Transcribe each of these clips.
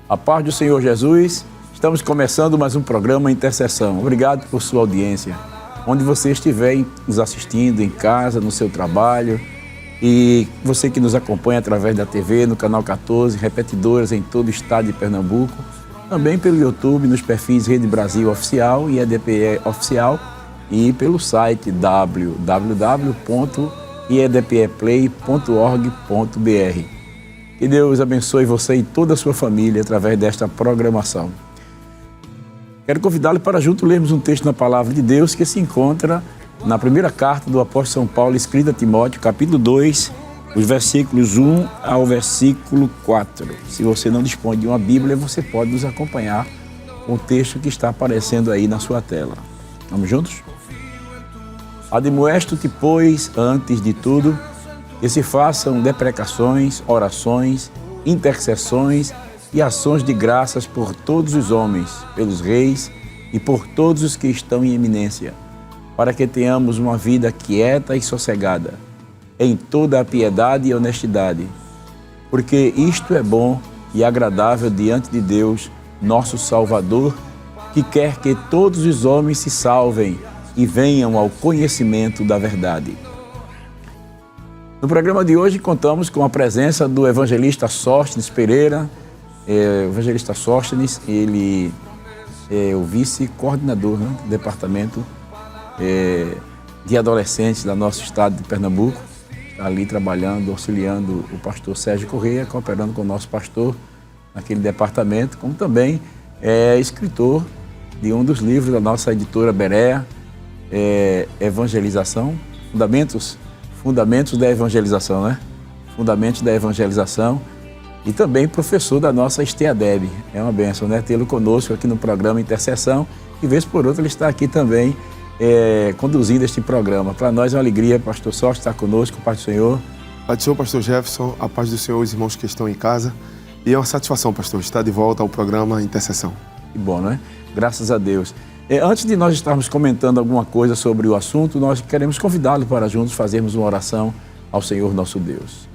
A paz do Senhor Jesus, estamos começando mais um programa Intercessão. Obrigado por sua audiência. Onde você estiver nos assistindo, em casa, no seu trabalho, e você que nos acompanha através da TV, no Canal 14, repetidoras em todo o estado de Pernambuco, também pelo YouTube, nos perfis Rede Brasil Oficial e EDPE Oficial, e pelo site www.iedpeplay.org.br. Que Deus abençoe você e toda a sua família através desta programação. Quero convidá-lo para junto lermos um texto na Palavra de Deus que se encontra na primeira carta do apóstolo São Paulo, escrita a Timóteo, capítulo 2, os versículos 1 ao versículo 4. Se você não dispõe de uma Bíblia, você pode nos acompanhar com o texto que está aparecendo aí na sua tela. Vamos juntos? Admoesto-te, pois, antes de tudo, que se façam deprecações, orações, intercessões e ações de graças por todos os homens, pelos reis e por todos os que estão em eminência, para que tenhamos uma vida quieta e sossegada, em toda a piedade e honestidade, porque isto é bom e agradável diante de Deus, nosso Salvador, que quer que todos os homens se salvem e venham ao conhecimento da verdade. No programa de hoje contamos com a presença do evangelista Sóstenes Pereira. O evangelista Sóstenes, ele é o vice-coordenador, né, do departamento de adolescentes do nosso estado de Pernambuco. Está ali trabalhando, auxiliando o pastor Sérgio Correia, cooperando com o nosso pastor naquele departamento, como também é escritor de um dos livros da nossa editora Berea, Evangelização, Fundamentos da Evangelização, né? Fundamentos da Evangelização, e também professor da nossa STEADEB. É uma bênção, né? Tê-lo conosco aqui no programa Intercessão, e vez por outra ele está aqui também conduzindo este programa. Para nós é uma alegria, pastor Sóstenes, estar conosco, paz do Senhor. Paz do Senhor, pastor Jefferson, a paz do Senhor, os irmãos que estão em casa. E é uma satisfação, pastor, estar de volta ao programa Intercessão. Que bom, né? Graças a Deus. Antes de nós estarmos comentando alguma coisa sobre o assunto, nós queremos convidá-lo para juntos fazermos uma oração ao Senhor nosso Deus.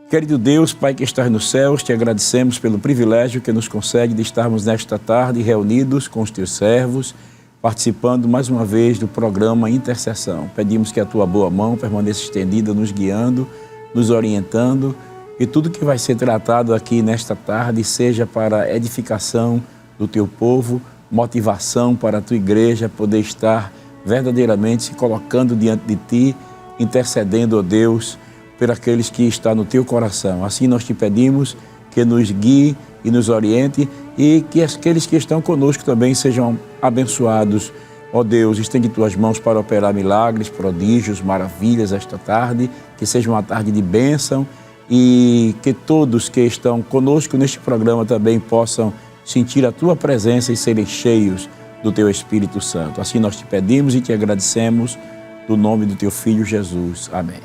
Querido Deus, Pai que estás nos céus, te agradecemos pelo privilégio que nos concede de estarmos nesta tarde reunidos com os teus servos, participando mais uma vez do programa Intercessão. Pedimos que a tua boa mão permaneça estendida, nos guiando, nos orientando, e tudo que vai ser tratado aqui nesta tarde seja para edificação do teu povo, motivação para a tua igreja poder estar verdadeiramente se colocando diante de ti, intercedendo, ó Deus, por aqueles que estão no teu coração. Assim nós te pedimos que nos guie e nos oriente, e que aqueles que estão conosco também sejam abençoados. Ó Deus, estende tuas mãos para operar milagres, prodígios, maravilhas esta tarde, que seja uma tarde de bênção, e que todos que estão conosco neste programa também possam sentir a tua presença e serem cheios do teu Espírito Santo. Assim nós te pedimos e te agradecemos, no nome do teu Filho Jesus. Amém.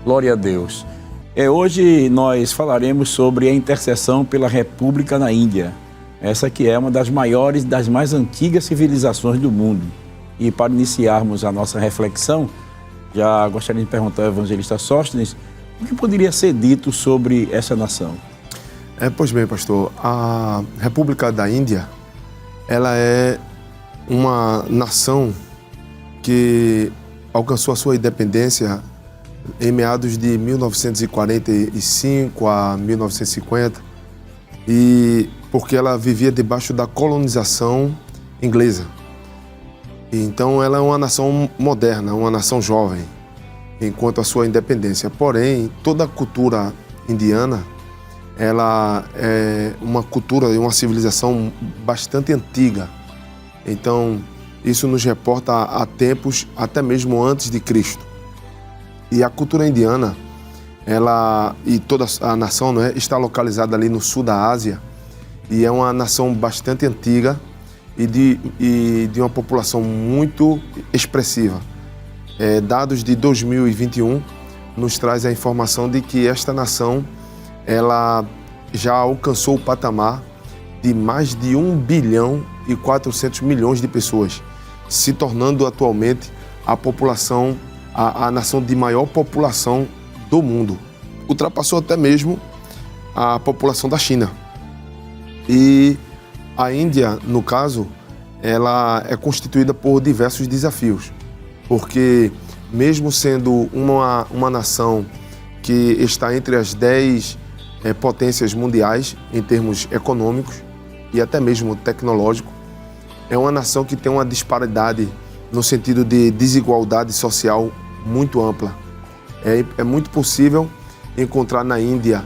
Glória a Deus. Hoje nós falaremos sobre a intercessão pela República na Índia. Essa que é uma das maiores, das mais antigas civilizações do mundo. E para iniciarmos a nossa reflexão, já gostaria de perguntar ao evangelista Sóstenes, o que poderia ser dito sobre essa nação? Pois bem, pastor, a República da Índia, ela é uma nação que alcançou a sua independência em meados de 1945 a 1950, e porque ela vivia debaixo da colonização inglesa. Então ela é uma nação moderna, uma nação jovem, enquanto a sua independência. Porém, toda a cultura indiana, ela é uma cultura e uma civilização bastante antiga. Então, isso nos reporta a tempos até mesmo antes de Cristo. E a cultura indiana, ela e toda a nação, né, está localizada ali no sul da Ásia, e é uma nação bastante antiga e de uma população muito expressiva. Dados de 2021 nos traz a informação de que esta nação, ela já alcançou o patamar de mais de 1 bilhão e 400 milhões de pessoas, se tornando atualmente a nação de maior população do mundo. Ultrapassou até mesmo a população da China. E a Índia, no caso, ela é constituída por diversos desafios, porque mesmo sendo uma nação que está entre as 10 potências mundiais em termos econômicos e até mesmo tecnológico, é uma nação que tem uma disparidade no sentido de desigualdade social muito ampla. É muito possível encontrar na Índia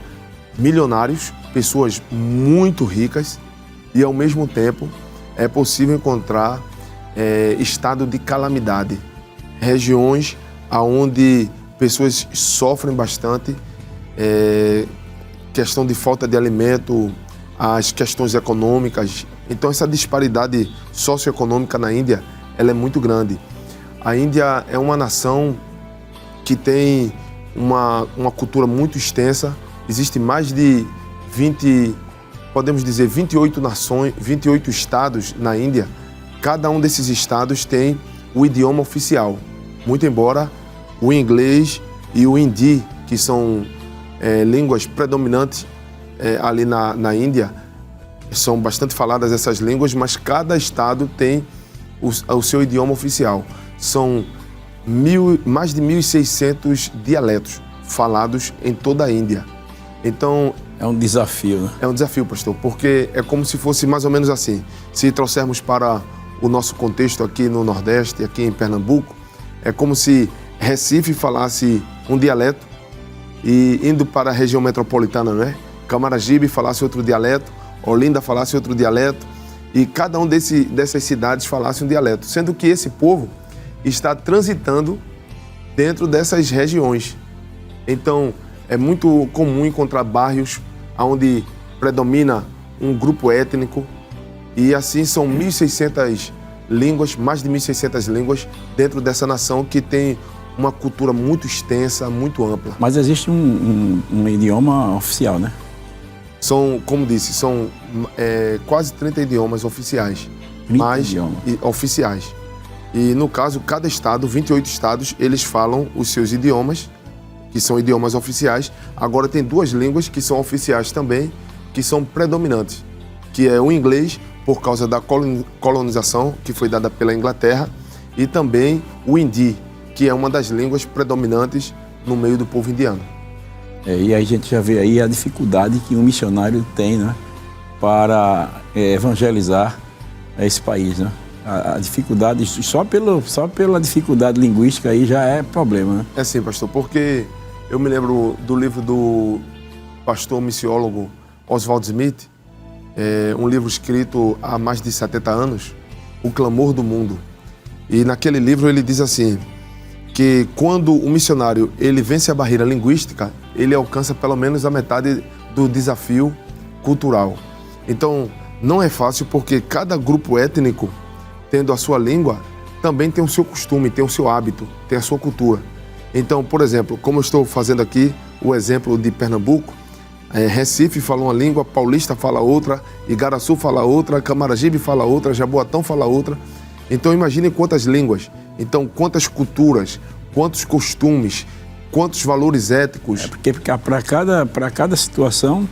milionários, pessoas muito ricas, e ao mesmo tempo é possível encontrar estado de calamidade, regiões onde pessoas sofrem bastante, questão de falta de alimento, as questões econômicas. Então essa disparidade socioeconômica na Índia, ela é muito grande. A Índia é uma nação que tem uma cultura muito extensa. Existe mais de 28 nações, 28 estados na Índia. Cada um desses estados tem o idioma oficial. Muito embora o inglês e o hindi, que são línguas predominantes ali na Índia, são bastante faladas essas línguas, mas cada estado tem o seu idioma oficial. São mais de 1.600 dialetos falados em toda a Índia. Então, é um desafio, né? É um desafio, pastor, porque é como se fosse mais ou menos assim. Se trouxermos para o nosso contexto aqui no Nordeste, aqui em Pernambuco, é como se Recife falasse um dialeto e indo para a região metropolitana, né? Camaragibe falasse outro dialeto, Olinda falasse outro dialeto, e cada um dessas cidades falasse um dialeto, sendo que esse povo está transitando dentro dessas regiões. Então, é muito comum encontrar bairros onde predomina um grupo étnico, e assim são 1.600 línguas, mais de 1.600 línguas dentro dessa nação que tem uma cultura muito extensa, muito ampla. Mas existe um idioma oficial, né? São, como disse, são quase 30 idiomas oficiais. 30 idiomas. Oficiais. E no caso, cada estado, 28 estados, eles falam os seus idiomas, que são idiomas oficiais. Agora tem 2 línguas que são oficiais também, que são predominantes, que é o inglês, por causa da colonização que foi dada pela Inglaterra, e também o hindi, que é uma das línguas predominantes no meio do povo indiano. E aí a gente já vê aí a dificuldade que um missionário tem, né, para evangelizar esse país, né? A dificuldade, só pela dificuldade linguística aí já é problema, né? É sim, pastor, porque eu me lembro do livro do pastor missiólogo Oswald Smith, um livro escrito há mais de 70 anos, O Clamor do Mundo. E naquele livro ele diz assim, que quando o missionário ele vence a barreira linguística, ele alcança pelo menos a metade do desafio cultural. Então, não é fácil porque cada grupo étnico, tendo a sua língua, também tem o seu costume, tem o seu hábito, tem a sua cultura. Então, por exemplo, como eu estou fazendo aqui o exemplo de Pernambuco, Recife fala uma língua, Paulista fala outra, Igaraçu fala outra, Camaragibe fala outra, Jaboatão fala outra. Então, imagine quantas línguas, então quantas culturas, quantos costumes, quantos valores éticos. Porque para cada situação,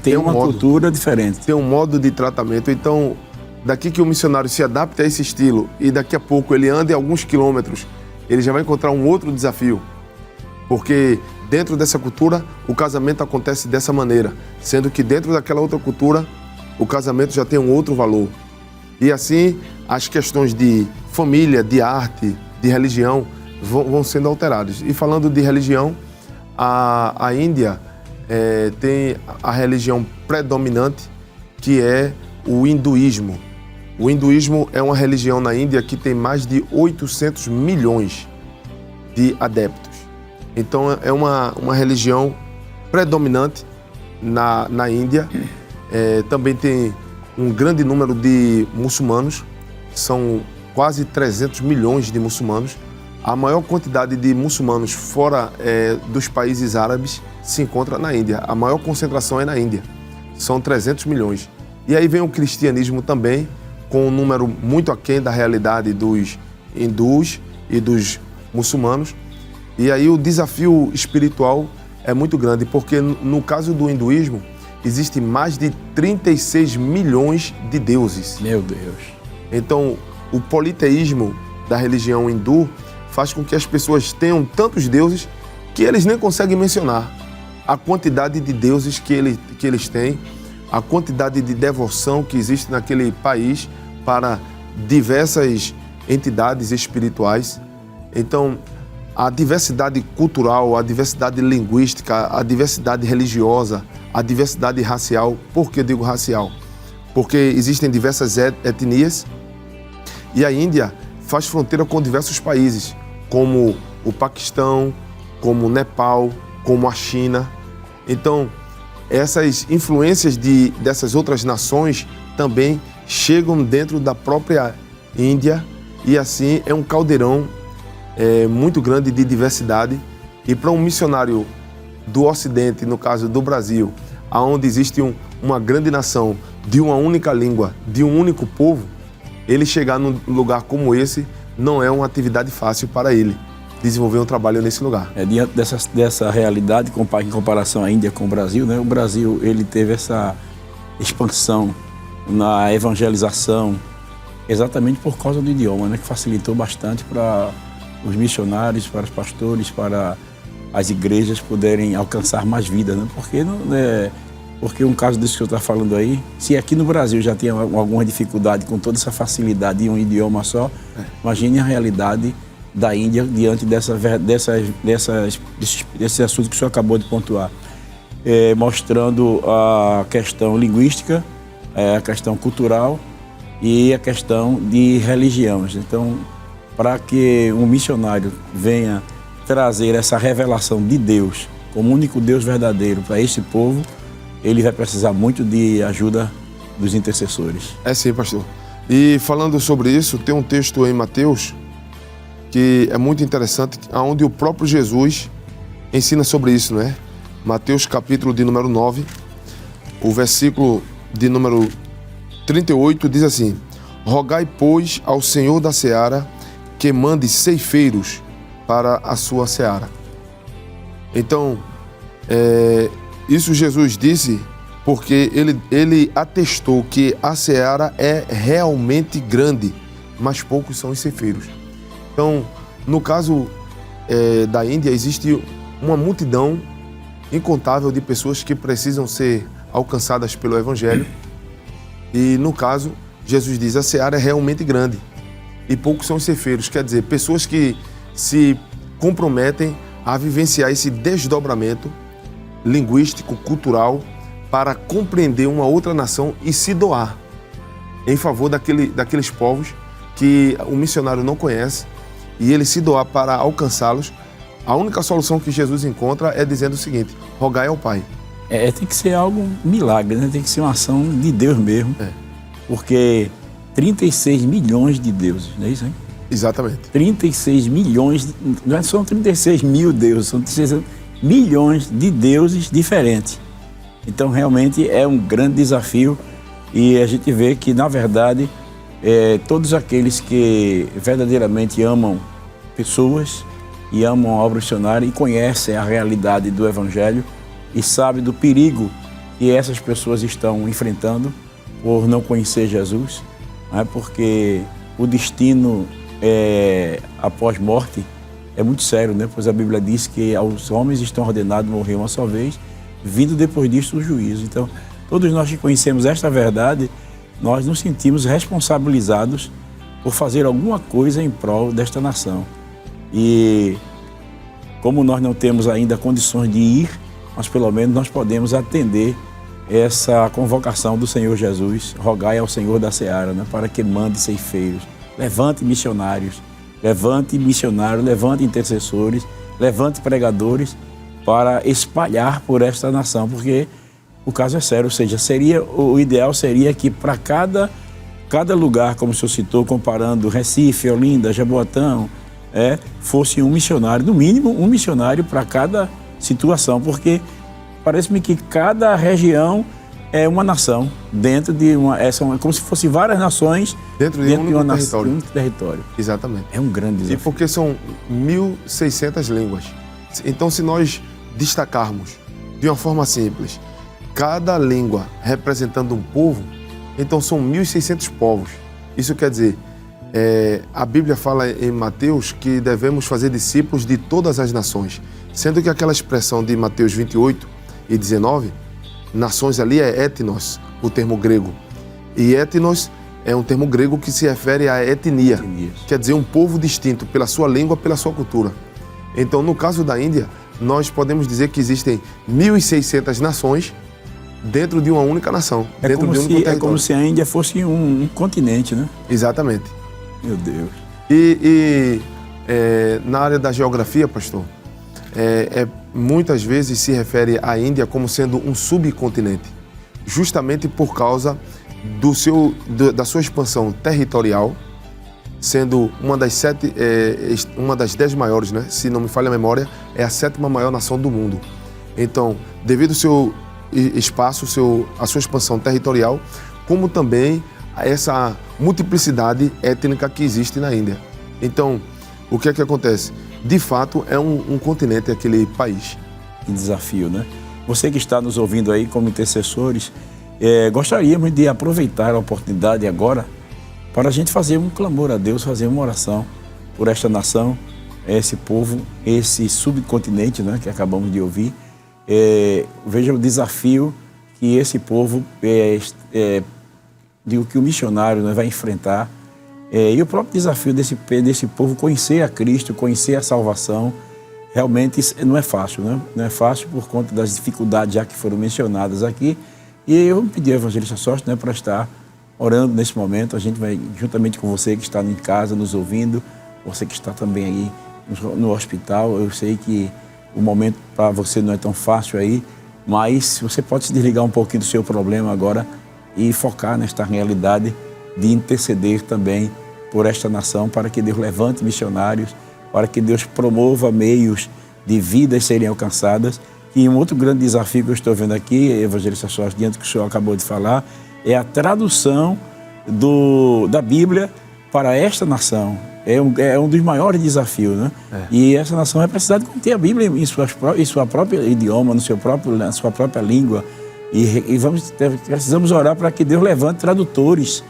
tem uma cultura diferente. Tem um modo de tratamento. Então, daqui que o missionário se adapta a esse estilo e daqui a pouco ele anda alguns quilômetros, ele já vai encontrar um outro desafio. Porque dentro dessa cultura, o casamento acontece dessa maneira, sendo que dentro daquela outra cultura, o casamento já tem um outro valor. E assim, as questões de família, de arte, de religião vão sendo alteradas. E falando de religião, a Índia tem a religião predominante, que é o hinduísmo. O hinduísmo é uma religião na Índia que tem mais de 800 milhões de adeptos. Então é uma religião predominante na Índia. Também tem um grande número de muçulmanos, são quase 300 milhões de muçulmanos. A maior quantidade de muçulmanos fora dos países árabes se encontra na Índia. A maior concentração é na Índia, são 300 milhões. E aí vem o cristianismo também, com um número muito aquém da realidade dos hindus e dos muçulmanos. E aí o desafio espiritual é muito grande, porque no caso do hinduísmo, existem mais de 36 milhões de deuses. Meu Deus. Então, o politeísmo da religião hindu faz com que as pessoas tenham tantos deuses que eles nem conseguem mencionar a quantidade de deuses que eles têm, a quantidade de devoção que existe naquele país para diversas entidades espirituais. Então, a diversidade cultural, a diversidade linguística, a diversidade religiosa, a diversidade racial. Por que eu digo racial? Porque existem diversas etnias e a Índia faz fronteira com diversos países, como o Paquistão, como o Nepal, como a China. Então, essas influências dessas outras nações também chegam dentro da própria Índia e assim é um caldeirão muito grande de diversidade. E para um missionário do Ocidente, no caso do Brasil, onde existe uma grande nação de uma única língua, de um único povo, ele chegar num lugar como esse não é uma atividade fácil para ele desenvolver um trabalho nesse lugar. Diante dessa realidade, em comparação à Índia com o Brasil, né? O Brasil ele teve essa expansão na evangelização exatamente por causa do idioma, né? Que facilitou bastante para os missionários, para os pastores, para as igrejas poderem alcançar mais vidas, né? Porque um caso desse que eu estou falando aí, se aqui no Brasil já tem alguma dificuldade com toda essa facilidade em um idioma só, imagine a realidade da Índia diante desse assunto que o senhor acabou de pontuar, mostrando a questão linguística, a questão cultural e a questão de religiões. Então, para que um missionário venha trazer essa revelação de Deus como único Deus verdadeiro para esse povo, ele vai precisar muito de ajuda dos intercessores. É sim, pastor. E falando sobre isso, tem um texto em Mateus que é muito interessante, onde o próprio Jesus ensina sobre isso, não é? Mateus capítulo de número 9, o versículo de número 38 diz assim: rogai, pois, ao Senhor da seara que mande ceifeiros para a sua seara. Então, isso Jesus disse porque ele atestou que a seara é realmente grande, mas poucos são os ceifeiros. Então, no caso da Índia, existe uma multidão incontável de pessoas que precisam ser alcançadas pelo Evangelho. E, no caso, Jesus diz, a seara é realmente grande e poucos são os ceifeiros. Quer dizer, pessoas que se comprometem a vivenciar esse desdobramento linguístico, cultural, para compreender uma outra nação e se doar em favor daqueles povos que o missionário não conhece, e ele se doar para alcançá-los. A única solução que Jesus encontra é dizendo o seguinte: rogai ao Pai. Tem que ser algo milagre, né? Tem que ser uma ação de Deus mesmo. Porque 36 milhões de deuses, não é isso, hein? Exatamente. 36 milhões, não são 36 mil deuses, são 36 milhões de deuses diferentes. Então, realmente, é um grande desafio e a gente vê que, na verdade, todos aqueles que verdadeiramente amam pessoas e amam a obra missionária e conhecem a realidade do Evangelho e sabem do perigo que essas pessoas estão enfrentando por não conhecer Jesus, né? Porque o destino após morte é muito sério, né? Pois a Bíblia diz que aos homens estão ordenados morrer uma só vez, vindo depois disso o juízo. Então, todos nós que conhecemos esta verdade, nós nos sentimos responsabilizados por fazer alguma coisa em prol desta nação. E como nós não temos ainda condições de ir, mas pelo menos nós podemos atender essa convocação do Senhor Jesus, rogai ao Senhor da seara, né, para que mande ceifeiros, levante missionários, levante intercessores, levante pregadores para espalhar por esta nação, porque o caso é sério, ou seja, o ideal seria que para cada lugar, como o senhor citou, comparando Recife, Olinda, Jaboatão, fosse um missionário, no mínimo um missionário para cada situação, porque parece-me que cada região é uma nação, dentro de como se fossem várias nações dentro de um território. Exatamente. É um grande desafio. E porque são 1.600 línguas. Então, se nós destacarmos de uma forma simples, cada língua representando um povo, então são 1.600 povos. Isso quer dizer, a Bíblia fala em Mateus que devemos fazer discípulos de todas as nações, sendo que aquela expressão de Mateus 28 e 19, nações ali é etnos, o termo grego. E etnos é um termo grego que se refere à etnia, quer dizer um povo distinto pela sua língua, pela sua cultura. Então, no caso da Índia, nós podemos dizer que existem 1.600 nações dentro de uma única nação, dentro de um único território. É como se a Índia fosse um continente, né? Exatamente. Meu Deus. Na área da geografia, pastor, muitas vezes se refere à Índia como sendo um subcontinente, justamente por causa da sua expansão territorial, sendo uma das 10 maiores, né? Se não me falha a memória, é a 7ª maior nação do mundo. Então, devido ao seu espaço, a sua expansão territorial, como também a essa multiplicidade étnica que existe na Índia. Então, o que é que acontece? De fato, é um continente aquele país. Que desafio, né? Você que está nos ouvindo aí como intercessores, gostaríamos de aproveitar a oportunidade agora para a gente fazer um clamor a Deus, fazer uma oração por esta nação, esse povo, esse subcontinente, né, que acabamos de ouvir. Veja o desafio que esse povo, que o missionário, né, vai enfrentar, e o próprio desafio desse povo conhecer a Cristo, conhecer a salvação. Realmente não é fácil, né? Não é fácil por conta das dificuldades já que foram mencionadas aqui. E eu pedi ao evangelista Sócio, né, para estar orando nesse momento. A gente vai, juntamente com você que está em casa nos ouvindo, você que está também aí no hospital, eu sei que o momento para você não é tão fácil aí, mas você pode se desligar um pouquinho do seu problema agora e focar nesta realidade de interceder também por esta nação, para que Deus levante missionários, para que Deus promova meios de vidas serem alcançadas. E um outro grande desafio que eu estou vendo aqui, evangelista Sócio, diante do que o senhor acabou de falar, é a tradução da Bíblia para esta nação. É um dos maiores desafios, né? E essa nação vai precisar de conter a Bíblia em sua própria idioma, na sua própria língua. E precisamos orar para que Deus levante tradutores.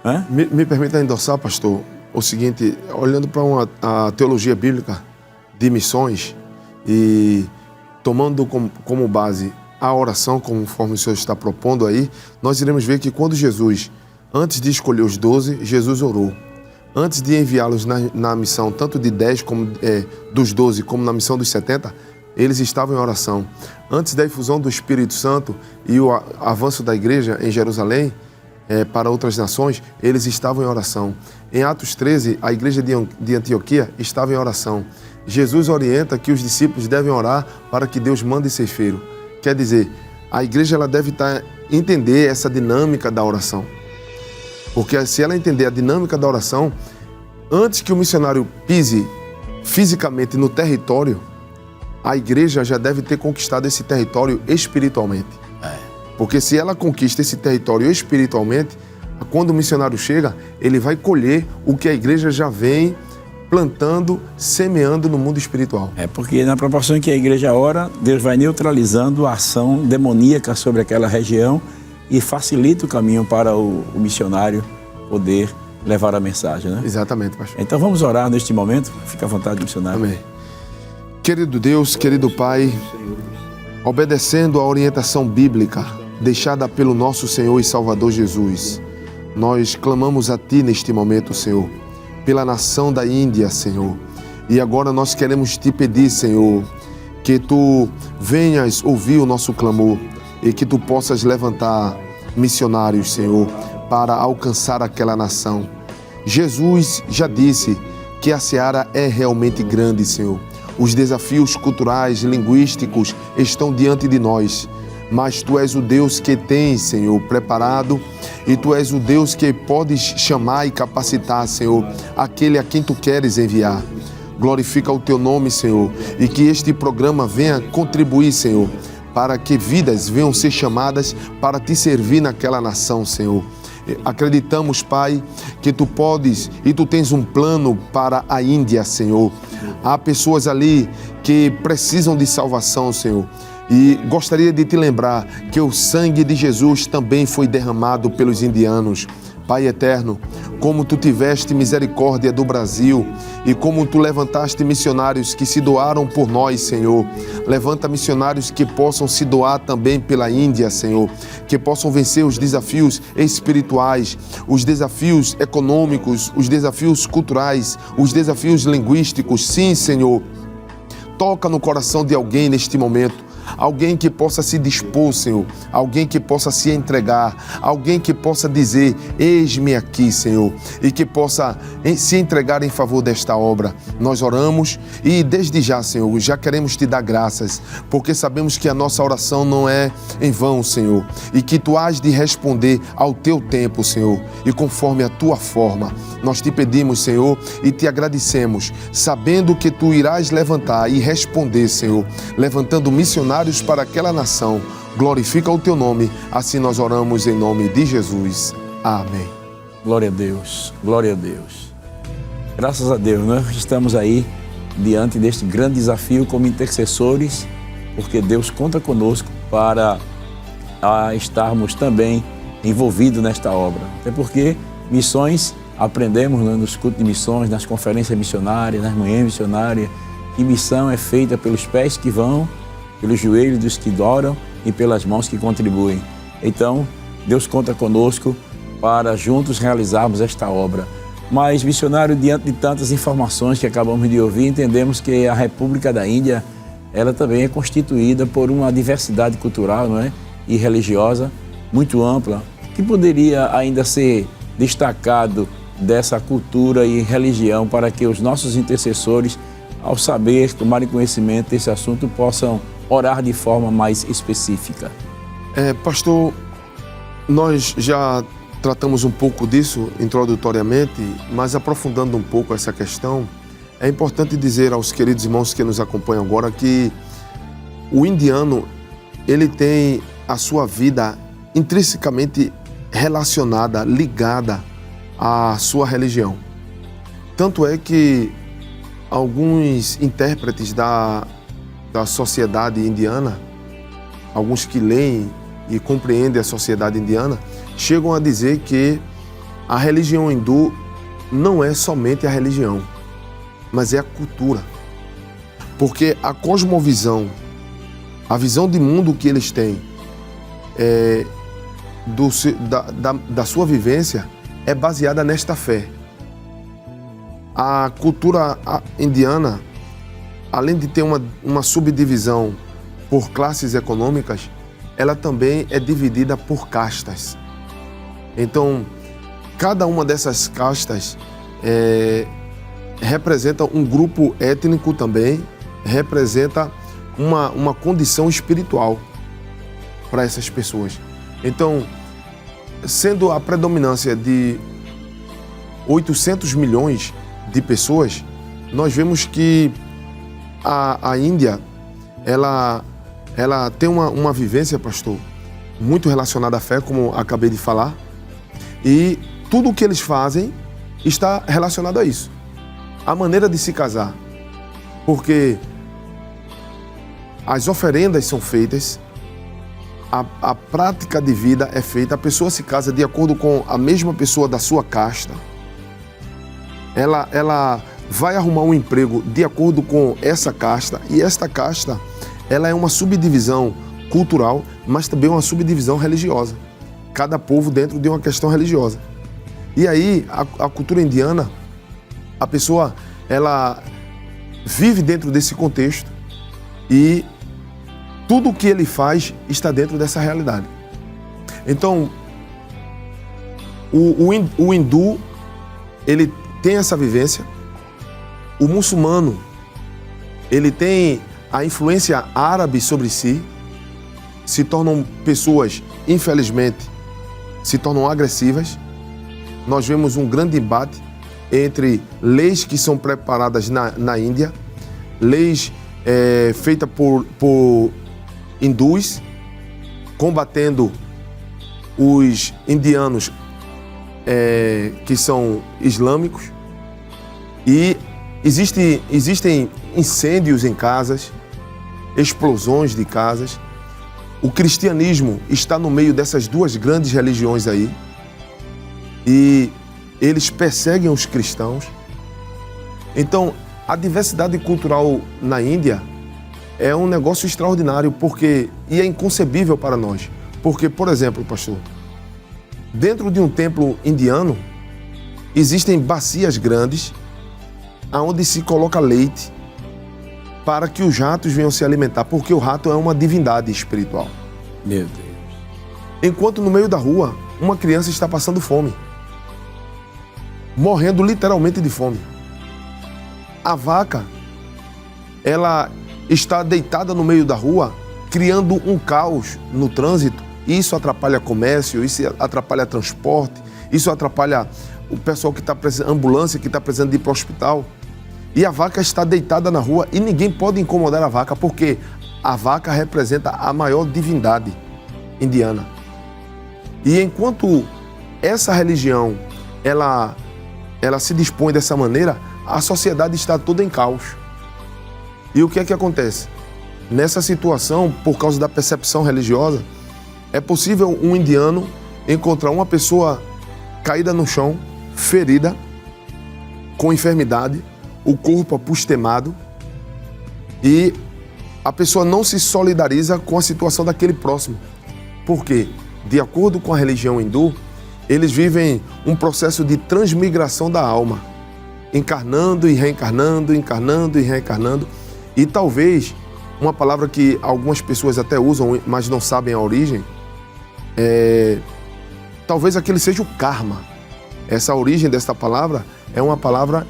Né? Me permita endossar, pastor, o seguinte: olhando para a teologia bíblica de missões e tomando como base a oração, conforme o senhor está propondo aí, nós iremos ver que quando Jesus, antes de escolher os 12, Jesus orou. Antes de enviá-los na missão, tanto de 10 como dos 12, como na missão dos 70, eles estavam em oração. Antes da efusão do Espírito Santo e o avanço da igreja em Jerusalém para outras nações, eles estavam em oração. Em Atos 13, a igreja de Antioquia estava em oração. Jesus orienta que os discípulos devem orar para que Deus mande ceifeiro. Quer dizer, a igreja ela deve entender essa dinâmica da oração. Porque se ela entender a dinâmica da oração, antes que o missionário pise fisicamente no território, a igreja já deve ter conquistado esse território espiritualmente. Porque se ela conquista esse território espiritualmente, quando o missionário chega, ele vai colher o que a igreja já vem plantando, semeando no mundo espiritual. Porque na proporção que a igreja ora, Deus vai neutralizando a ação demoníaca sobre aquela região e facilita o caminho para o missionário poder levar a mensagem, né? Exatamente, pastor. Então vamos orar neste momento. Fica à vontade, missionário. Amém. Querido Deus, querido Pai, obedecendo a orientação bíblica deixada pelo nosso Senhor e Salvador Jesus, nós clamamos a Ti neste momento, Senhor, pela nação da Índia, Senhor. E agora nós queremos Te pedir, Senhor, que Tu venhas ouvir o nosso clamor e que Tu possas levantar missionários, Senhor, para alcançar aquela nação. Jesus já disse que a seara é realmente grande, Senhor. Os desafios culturais, linguísticos estão diante de nós, mas Tu és o Deus que tens, Senhor, preparado, e Tu és o Deus que podes chamar e capacitar, Senhor, aquele a quem Tu queres enviar. Glorifica o Teu nome, Senhor, e que este programa venha contribuir, Senhor, para que vidas venham ser chamadas para Te servir naquela nação, Senhor. Acreditamos, Pai, que Tu podes e Tu tens um plano para a Índia, Senhor. Há pessoas ali que precisam de salvação, Senhor. E gostaria de te lembrar que o sangue de Jesus também foi derramado pelos indianos. Pai eterno, como tu tiveste misericórdia do Brasil e como tu levantaste missionários que se doaram por nós, Senhor. Levanta missionários que possam se doar também pela Índia, Senhor, que possam vencer os desafios espirituais, os desafios econômicos, os desafios culturais, os desafios linguísticos. Sim, Senhor, toca no coração de alguém neste momento. Alguém que possa se dispor, Senhor, alguém que possa se entregar, alguém que possa dizer, eis-me aqui, Senhor, e que possa se entregar em favor desta obra. Nós oramos e desde já, Senhor, já queremos te dar graças, porque sabemos que a nossa oração não é em vão, Senhor, e que tu has de responder ao teu tempo, Senhor, e conforme a tua forma. Nós te pedimos, Senhor, e te agradecemos, sabendo que tu irás levantar e responder, Senhor, levantando missionários para aquela nação. Glorifica o teu nome, assim nós oramos em nome de Jesus. Amém. Glória a Deus, glória a Deus. Graças a Deus, nós estamos aí diante deste grande desafio como intercessores, porque Deus conta conosco para estarmos também envolvidos nesta obra. Até porque missões aprendemos nos cultos de missões, nas conferências missionárias, nas manhãs missionárias, que missão é feita pelos pés que vão, pelos joelhos dos que adoram e pelas mãos que contribuem. Então, Deus conta conosco para juntos realizarmos esta obra. Mas, missionário, diante de tantas informações que acabamos de ouvir, entendemos que a República da Índia, ela também é constituída por uma diversidade cultural, não é? E religiosa muito ampla, que poderia ainda ser destacado dessa cultura e religião para que os nossos intercessores, ao saber, tomarem conhecimento desse assunto, possam orar de forma mais específica. Pastor, nós já tratamos um pouco disso introdutoriamente, mas aprofundando um pouco essa questão, é importante dizer aos queridos irmãos que nos acompanham agora que o indiano, ele tem a sua vida intrinsecamente relacionada, ligada à sua religião. Tanto é que alguns intérpretes da sociedade indiana, alguns que leem e compreendem a sociedade indiana, chegam a dizer que a religião hindu não é somente a religião, mas é a cultura. Porque a cosmovisão, a visão de mundo que eles têm, da sua vivência, é baseada nesta fé. A cultura indiana, além de ter uma subdivisão por classes econômicas, ela também é dividida por castas. Então, cada uma dessas castas representa um grupo étnico também, representa uma condição espiritual para essas pessoas. Então, sendo a predominância de 800 milhões de pessoas, nós vemos que a Índia, ela tem uma vivência, pastor, muito relacionada à fé, como acabei de falar, e tudo o que eles fazem está relacionado a isso. A maneira de se casar, porque as oferendas são feitas, a prática de vida é feita, a pessoa se casa de acordo com a mesma pessoa da sua casta, ela vai arrumar um emprego de acordo com essa casta, e esta casta, ela é uma subdivisão cultural, mas também uma subdivisão religiosa. Cada povo dentro de uma questão religiosa. E aí, a cultura indiana, a pessoa, ela vive dentro desse contexto e tudo o que ele faz está dentro dessa realidade. Então, o hindu, ele tem essa vivência. O muçulmano, ele tem a influência árabe sobre si, se tornam pessoas, infelizmente, se tornam agressivas. Nós vemos um grande embate entre leis que são preparadas na Índia, leis feitas por hindus, combatendo os indianos que são islâmicos, e existem incêndios em casas, explosões de casas. O cristianismo está no meio dessas duas grandes religiões aí e eles perseguem os cristãos. Então, a diversidade cultural na Índia é um negócio extraordinário e é inconcebível para nós. Porque, por exemplo, pastor, dentro de um templo indiano, existem bacias grandes onde se coloca leite para que os ratos venham se alimentar, porque o rato é uma divindade espiritual. Meu Deus. Enquanto no meio da rua, uma criança está passando fome, morrendo literalmente de fome. A vaca, ela está deitada no meio da rua, criando um caos no trânsito. Isso atrapalha comércio, isso atrapalha transporte, isso atrapalha o pessoal que está precisando, ambulância que está precisando ir para o hospital. E a vaca está deitada na rua e ninguém pode incomodar a vaca, porque a vaca representa a maior divindade indiana. E enquanto essa religião, ela se dispõe dessa maneira, a sociedade está toda em caos. E o que é que acontece? Nessa situação, por causa da percepção religiosa, é possível um indiano encontrar uma pessoa caída no chão, ferida, com enfermidade, o corpo apostemado, e a pessoa não se solidariza com a situação daquele próximo. Por quê? De acordo com a religião hindu, eles vivem um processo de transmigração da alma, encarnando e reencarnando, encarnando e reencarnando. E talvez, uma palavra que algumas pessoas até usam, mas não sabem a origem, talvez aquele seja o karma. Essa origem dessa palavra é uma palavra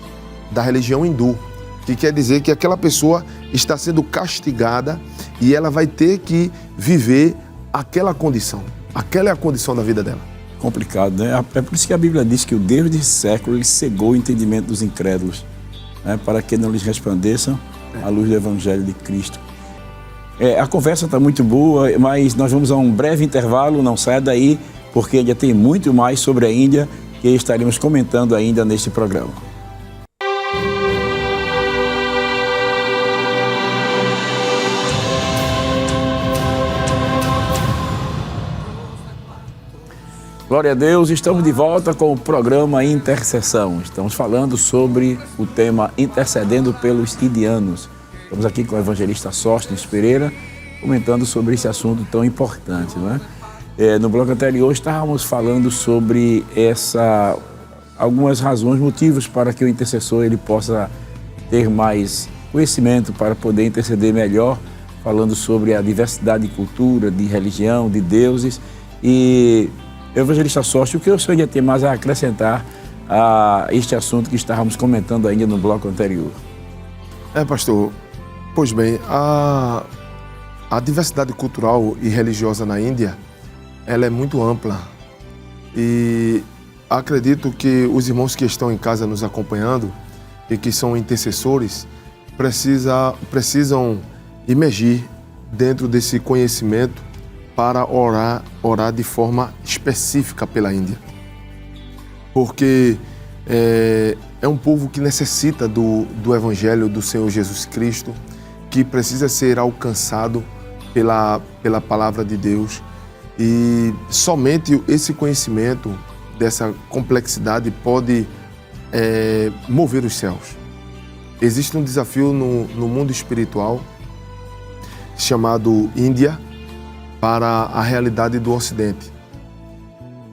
da religião hindu, que quer dizer que aquela pessoa está sendo castigada e ela vai ter que viver aquela condição. Aquela é a condição da vida dela. Complicado, né? É por isso que a Bíblia diz que o Deus desse século ele cegou o entendimento dos incrédulos, né? Para que não lhes resplandeçam a luz do Evangelho de Cristo. A conversa está muito boa, mas nós vamos a um breve intervalo, não saia daí, porque ainda tem muito mais sobre a Índia que estaremos comentando ainda neste programa. Glória a Deus, estamos de volta com o programa Intercessão. Estamos falando sobre o tema Intercedendo pelos Indianos. Estamos aqui com o evangelista Sóstenes Pereira, comentando sobre esse assunto tão importante, não é? No bloco anterior estávamos falando sobre algumas razões, motivos para que o intercessor ele possa ter mais conhecimento para poder interceder melhor, falando sobre a diversidade de cultura, de religião, de deuses. E evangelista Sóstenes, o que o senhor ainda tem mais a acrescentar a este assunto que estávamos comentando ainda no bloco anterior? Pastor, pois bem, a diversidade cultural e religiosa na Índia, ela é muito ampla e acredito que os irmãos que estão em casa nos acompanhando e que são intercessores precisam imergir dentro desse conhecimento para orar de forma específica pela Índia. Porque é um povo que necessita do Evangelho do Senhor Jesus Cristo, que precisa ser alcançado pela palavra de Deus. E somente esse conhecimento dessa complexidade pode mover os céus. Existe um desafio no mundo espiritual chamado Índia, para a realidade do Ocidente.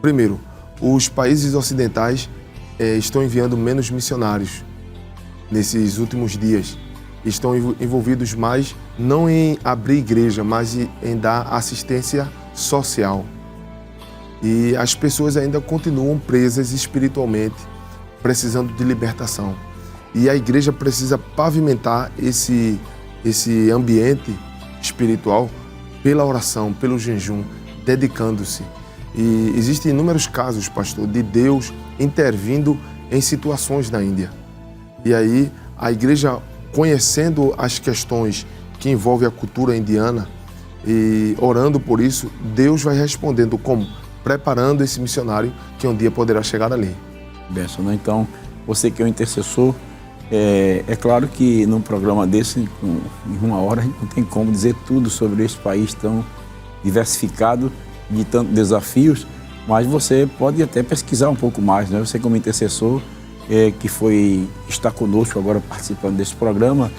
Primeiro, os países ocidentais estão enviando menos missionários nesses últimos dias. Estão envolvidos mais não em abrir igreja, mas em dar assistência social. E as pessoas ainda continuam presas espiritualmente, precisando de libertação. E a igreja precisa pavimentar esse ambiente espiritual pela oração, pelo jejum, dedicando-se. E existem inúmeros casos, pastor, de Deus intervindo em situações na Índia. E aí, a igreja, conhecendo as questões que envolvem a cultura indiana e orando por isso, Deus vai respondendo como? Preparando esse missionário que um dia poderá chegar ali. Benção, né? Então, você que é um intercessor, É claro que num programa desse, em uma hora, a gente não tem como dizer tudo sobre esse país tão diversificado, de tantos desafios, mas você pode até pesquisar um pouco mais, né? Você como intercessor, está conosco agora participando desse programa,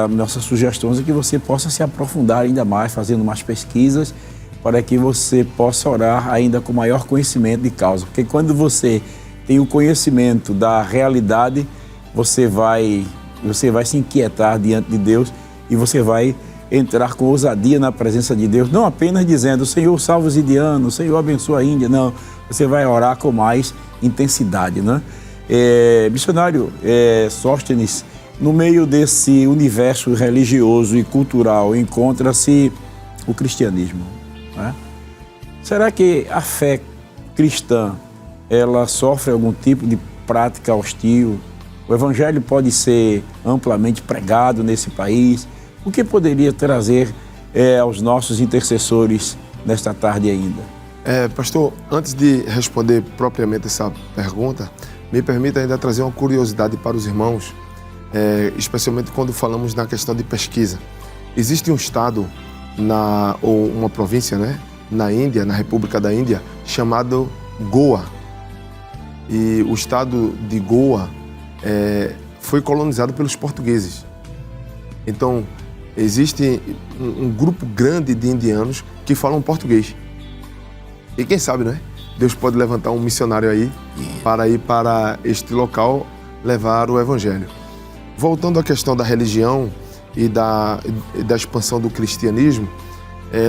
a nossa sugestão é que você possa se aprofundar ainda mais, fazendo mais pesquisas, para que você possa orar ainda com maior conhecimento de causa. Porque quando você tem o conhecimento da realidade, você vai se inquietar diante de Deus e você vai entrar com ousadia na presença de Deus, não apenas dizendo, Senhor, salva os indianos, Senhor, abençoa a Índia, não. Você vai orar com mais intensidade, né? Missionário Sóstenes, no meio desse universo religioso e cultural, encontra-se o cristianismo, né? Será que a fé cristã, ela sofre algum tipo de prática hostil? O evangelho pode ser amplamente pregado nesse país? O que poderia trazer aos nossos intercessores nesta tarde ainda? Pastor, antes de responder propriamente essa pergunta, me permita ainda trazer uma curiosidade para os irmãos, especialmente quando falamos na questão de pesquisa. Existe um estado ou uma província, né, na Índia, na República da Índia, chamado Goa. E o estado de Goa foi colonizado pelos portugueses. Então, existe um grupo grande de indianos que falam português. E quem sabe, né? Deus pode levantar um missionário aí para ir para este local levar o evangelho. Voltando à questão da religião e da expansão do cristianismo,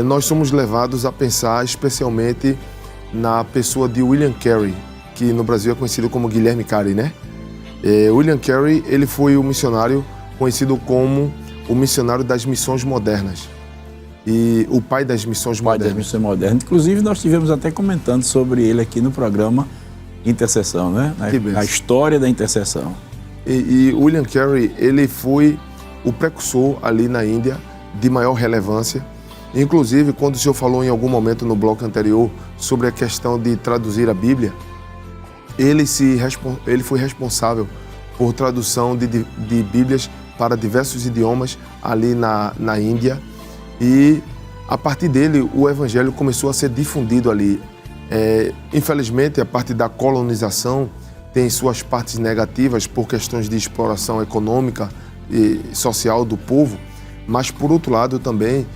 nós somos levados a pensar especialmente na pessoa de William Carey, que no Brasil é conhecido como Guilherme Carey, né? William Carey, ele foi o missionário conhecido como o missionário das missões modernas e o pai das missões modernas. Pai das missões modernas. Inclusive, nós estivemos até comentando sobre ele aqui no programa Intercessão, né? Na história da intercessão. E William Carey, ele foi o precursor ali na Índia de maior relevância. Inclusive, quando o senhor falou em algum momento no bloco anterior sobre a questão de traduzir a Bíblia, ele foi responsável por tradução de Bíblias para diversos idiomas ali na Índia. E, a partir dele, o evangelho começou a ser difundido ali. Infelizmente, a parte da colonização tem suas partes negativas por questões de exploração econômica e social do povo, mas, por outro lado, também,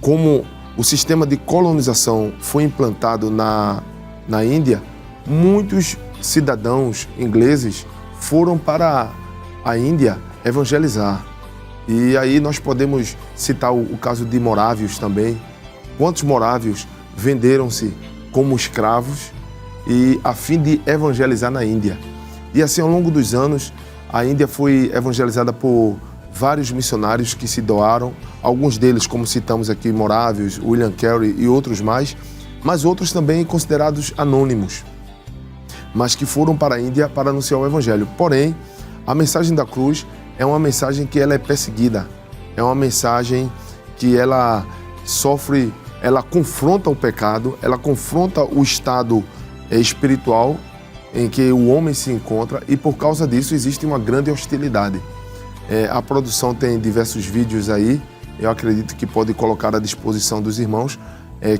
como o sistema de colonização foi implantado na Índia, muitos cidadãos ingleses foram para a Índia evangelizar. E aí nós podemos citar o caso de morávios também. Quantos morávios venderam-se como escravos e a fim de evangelizar na Índia? E assim, ao longo dos anos, a Índia foi evangelizada por vários missionários que se doaram, alguns deles, como citamos aqui, morávios, William Carey e outros mais, mas outros também considerados anônimos, mas que foram para a Índia para anunciar o evangelho. Porém, a mensagem da cruz é uma mensagem que ela é perseguida, é uma mensagem que ela sofre, ela confronta o pecado, ela confronta o estado espiritual em que o homem se encontra, e por causa disso existe uma grande hostilidade. A produção tem diversos vídeos aí, eu acredito que pode colocar à disposição dos irmãos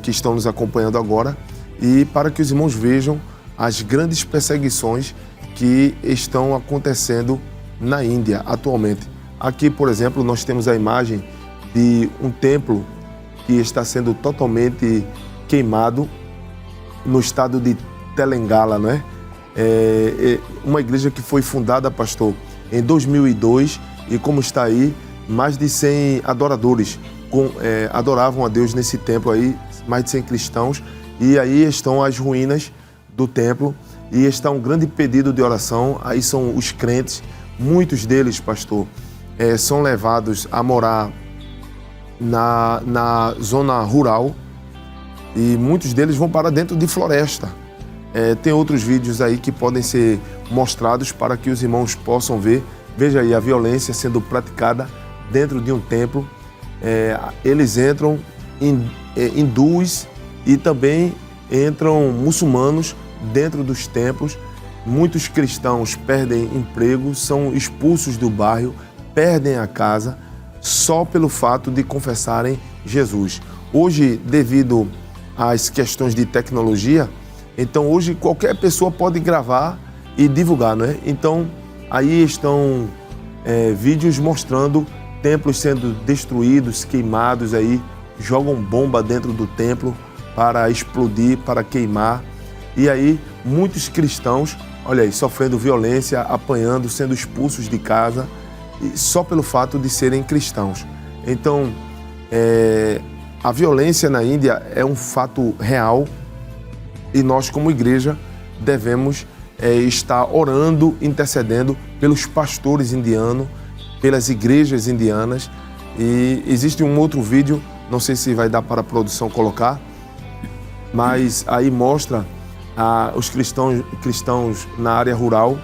que estão nos acompanhando agora, e para que os irmãos vejam as grandes perseguições que estão acontecendo na Índia atualmente. Aqui, por exemplo, nós temos a imagem de um templo que está sendo totalmente queimado no estado de Telangana, não é? Uma igreja que foi fundada, pastor, em 2002, e como está aí, mais de 100 adoradores adoravam a Deus nesse templo aí, mais de 100 cristãos, e aí estão as ruínas do templo, e está um grande pedido de oração. Aí são os crentes, muitos deles, pastor, são levados a morar na zona rural, e muitos deles vão para dentro de floresta. Tem outros vídeos aí que podem ser mostrados para que os irmãos possam ver. Veja aí a violência sendo praticada dentro de um templo. Eles entram hindus e também entram muçulmanos dentro dos templos, muitos cristãos perdem emprego, são expulsos do bairro, perdem a casa, só pelo fato de confessarem Jesus. Hoje, devido às questões de tecnologia, então hoje qualquer pessoa pode gravar e divulgar, né? Então, aí estão vídeos mostrando templos sendo destruídos, queimados aí, jogam bomba dentro do templo para explodir, para queimar. E aí, muitos cristãos, olha aí, sofrendo violência, apanhando, sendo expulsos de casa, só pelo fato de serem cristãos. Então, a violência na Índia é um fato real e nós, como igreja, devemos estar orando, intercedendo pelos pastores indianos, pelas igrejas indianas. E existe um outro vídeo, não sei se vai dar para a produção colocar, mas aí mostra os cristãos na área rural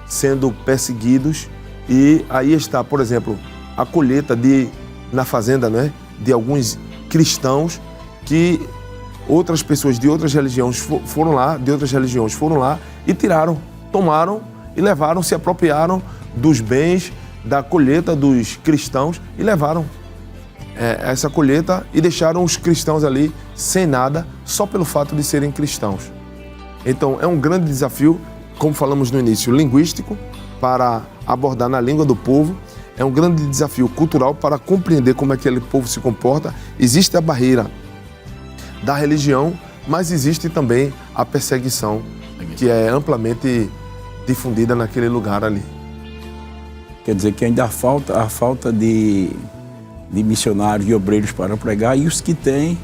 sendo perseguidos. E aí está, por exemplo, a colheita na fazenda, né, de alguns cristãos que outras pessoas de outras religiões foram lá e tiraram, tomaram e levaram, se apropriaram dos bens da colheita dos cristãos e levaram essa colheita e deixaram os cristãos ali sem nada, só pelo fato de serem cristãos. Então é um grande desafio, como falamos no início, linguístico, para abordar na língua do povo. É um grande desafio cultural para compreender como aquele povo se comporta. Existe a barreira da religião, mas existe também a perseguição, que é amplamente difundida naquele lugar ali. Quer dizer que ainda há falta de missionários e obreiros para pregar, e os que têm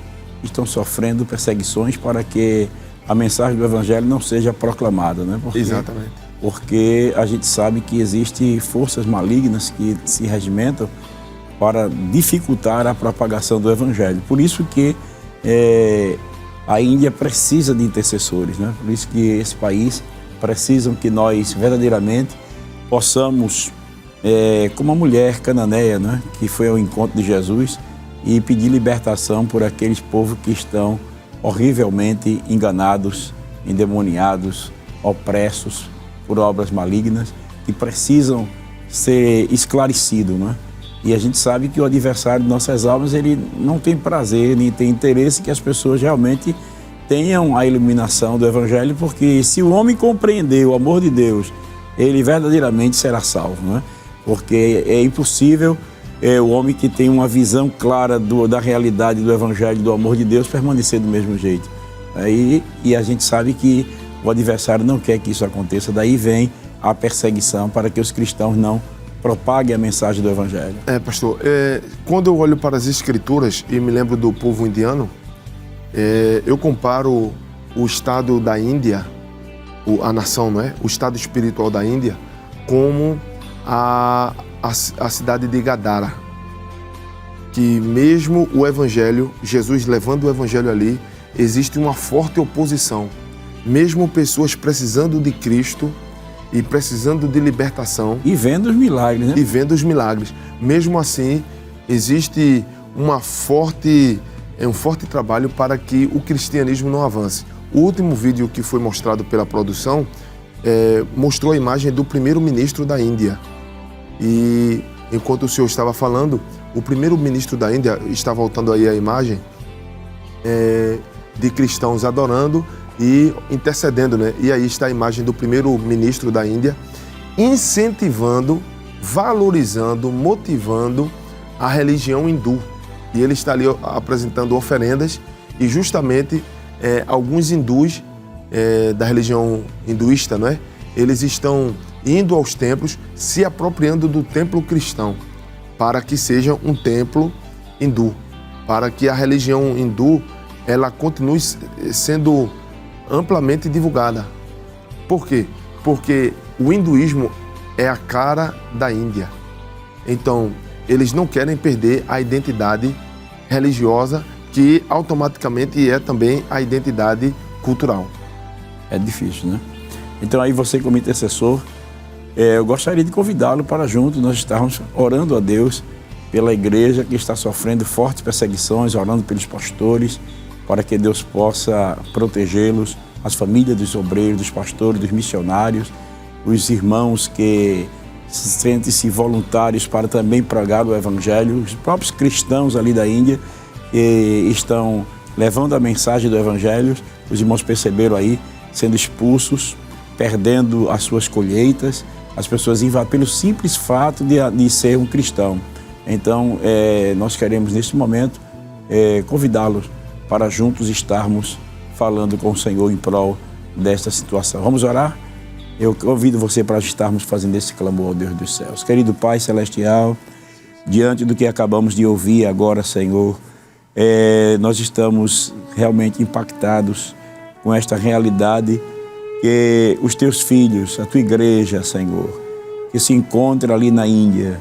estão sofrendo perseguições para que a mensagem do Evangelho não seja proclamada, né? Exatamente. Porque a gente sabe que existem forças malignas que se regimentam para dificultar a propagação do Evangelho. Por isso que a Índia precisa de intercessores, né? Por isso que esse país precisa que nós verdadeiramente possamos, como a mulher cananeia, né, que foi ao encontro de Jesus, e pedir libertação por aqueles povos que estão horrivelmente enganados, endemoniados, opressos por obras malignas, que precisam ser esclarecidos, né? E a gente sabe que o adversário de nossas almas, ele não tem prazer, nem tem interesse que as pessoas realmente tenham a iluminação do Evangelho, porque se o homem compreender o amor de Deus, ele verdadeiramente será salvo, né? Porque é impossível o homem que tem uma visão clara da realidade do Evangelho, do amor de Deus, permanecer do mesmo jeito. E a gente sabe que o adversário não quer que isso aconteça, daí vem a perseguição para que os cristãos não propaguem a mensagem do Evangelho. Pastor, quando eu olho para as Escrituras e me lembro do povo indiano, eu comparo o estado da Índia, a nação, não é? O estado espiritual da Índia, como a cidade de Gadara, que mesmo o Evangelho, Jesus levando o Evangelho ali, existe uma forte oposição. Mesmo pessoas precisando de Cristo e precisando de libertação. E vendo os milagres, né? E vendo os milagres. Mesmo assim, existe um forte trabalho para que o cristianismo não avance. O último vídeo que foi mostrado pela produção mostrou a imagem do primeiro-ministro da Índia. E enquanto o senhor estava falando, o primeiro-ministro da Índia, está voltando aí a imagem, de cristãos adorando e intercedendo, né? E aí está a imagem do primeiro-ministro da Índia incentivando, valorizando, motivando a religião hindu. E ele está ali apresentando oferendas e justamente alguns hindus da religião hinduísta, não é? Eles estão indo aos templos, se apropriando do templo cristão, para que seja um templo hindu, para que a religião hindu ela continue sendo amplamente divulgada. Por quê? Porque o hinduísmo é a cara da Índia. Então, eles não querem perder a identidade religiosa, que automaticamente é também a identidade cultural. É difícil, né? Então aí você, como intercessor, eu gostaria de convidá-lo para juntos nós estarmos orando a Deus pela igreja que está sofrendo fortes perseguições, orando pelos pastores, para que Deus possa protegê-los, as famílias dos obreiros, dos pastores, dos missionários, os irmãos que sentem-se voluntários para também pregar o Evangelho, os próprios cristãos ali da Índia que estão levando a mensagem do Evangelho. Os irmãos perceberam aí, sendo expulsos, perdendo as suas colheitas, as pessoas pelo simples fato de ser um cristão. Então, nós queremos neste momento convidá-los para juntos estarmos falando com o Senhor em prol desta situação. Vamos orar? Eu convido você para estarmos fazendo esse clamor ao Deus dos céus. Querido Pai Celestial, diante do que acabamos de ouvir agora, Senhor, nós estamos realmente impactados com esta realidade que os teus filhos, a tua igreja, Senhor, que se encontra ali na Índia,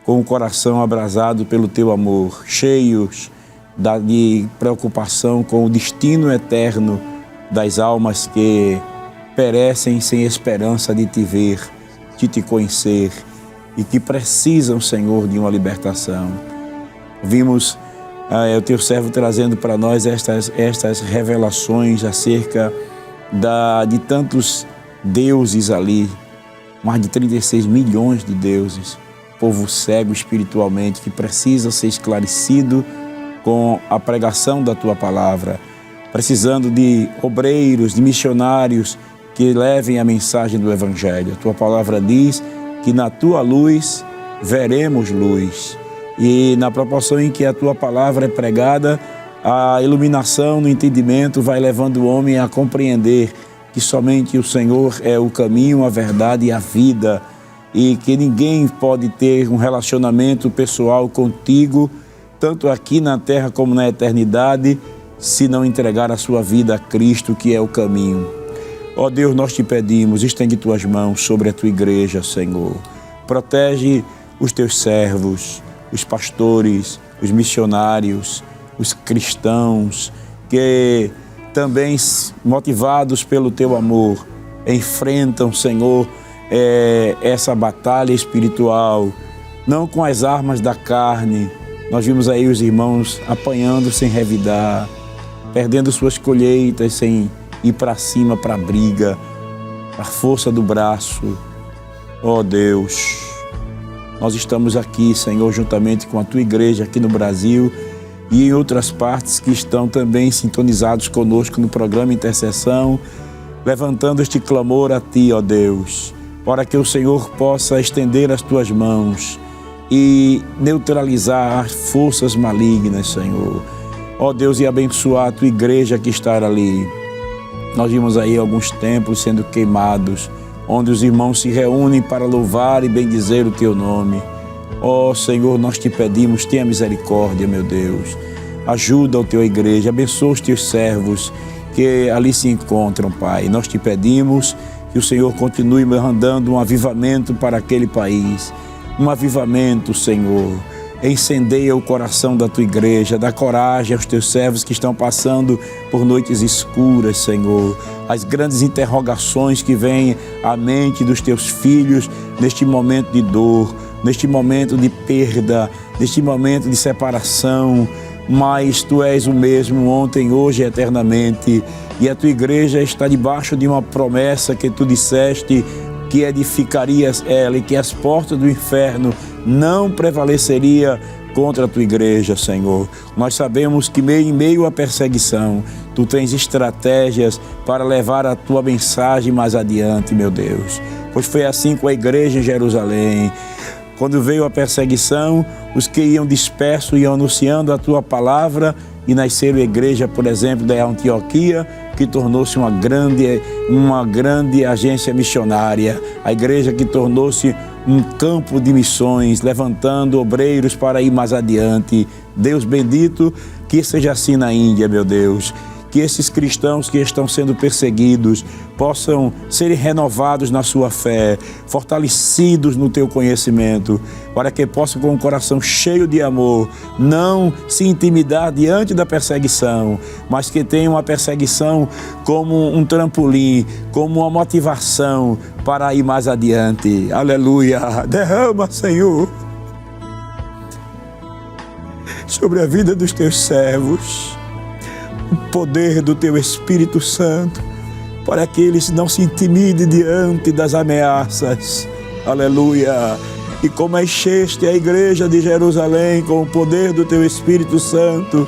com o coração abrasado pelo teu amor, cheios de preocupação com o destino eterno das almas que perecem sem esperança de te ver, de te conhecer e que precisam, Senhor, de uma libertação. Vimos o teu servo trazendo para nós estas revelações acerca de tantos deuses ali, mais de 36 milhões de deuses, povo cego espiritualmente que precisa ser esclarecido com a pregação da tua palavra, precisando de obreiros, de missionários que levem a mensagem do Evangelho. A tua palavra diz que na tua luz veremos luz. E na proporção em que a tua palavra é pregada, a iluminação no entendimento vai levando o homem a compreender que somente o Senhor é o caminho, a verdade e a vida, e que ninguém pode ter um relacionamento pessoal contigo, tanto aqui na terra como na eternidade, se não entregar a sua vida a Cristo, que é o caminho. Ó Deus, nós te pedimos, estende tuas mãos sobre a tua igreja, Senhor. Protege os teus servos, os pastores, os missionários, os cristãos, que também, motivados pelo teu amor, enfrentam, Senhor, essa batalha espiritual, não com as armas da carne. Nós vimos aí os irmãos apanhando sem revidar, perdendo suas colheitas sem ir para cima, para a briga, a força do braço. Ó Deus, nós estamos aqui, Senhor, juntamente com a tua igreja aqui no Brasil e em outras partes que estão também sintonizados conosco no programa Intercessão, levantando este clamor a ti, ó Deus, para que o Senhor possa estender as tuas mãos e neutralizar as forças malignas, Senhor. Ó Deus, e abençoar a tua igreja que está ali. Nós vimos aí alguns templos sendo queimados, onde os irmãos se reúnem para louvar e bendizer o teu nome. Ó Senhor, nós te pedimos, tenha misericórdia, meu Deus. Ajuda a tua igreja, abençoa os teus servos que ali se encontram, Pai. Nós te pedimos que o Senhor continue mandando um avivamento para aquele país. Um avivamento, Senhor. Incendeia o coração da tua igreja, dá coragem aos teus servos que estão passando por noites escuras, Senhor. As grandes interrogações que vêm à mente dos teus filhos neste momento de dor, neste momento de perda, neste momento de separação. Mas tu és o mesmo ontem, hoje e eternamente. E a tua igreja está debaixo de uma promessa que tu disseste que edificarias ela e que as portas do inferno não prevaleceria contra a tua igreja, Senhor. Nós sabemos que em meio à perseguição, tu tens estratégias para levar a tua mensagem mais adiante, meu Deus. Pois foi assim com a igreja em Jerusalém. Quando veio a perseguição, os que iam dispersos iam anunciando a tua palavra e nasceram a igreja, por exemplo, da Antioquia, que tornou-se uma grande agência missionária. A igreja que tornou-se um campo de missões, levantando obreiros para ir mais adiante. Deus bendito, que seja assim na Índia, meu Deus. Que esses cristãos que estão sendo perseguidos possam ser renovados na sua fé, fortalecidos no teu conhecimento, para que possam com o coração cheio de amor, não se intimidar diante da perseguição, mas que tenham a perseguição como um trampolim, como uma motivação para ir mais adiante. Aleluia! Derrama, Senhor, sobre a vida dos teus servos o poder do teu Espírito Santo para que eles não se intimidem diante das ameaças. Aleluia! E como encheste a igreja de Jerusalém com o poder do teu Espírito Santo,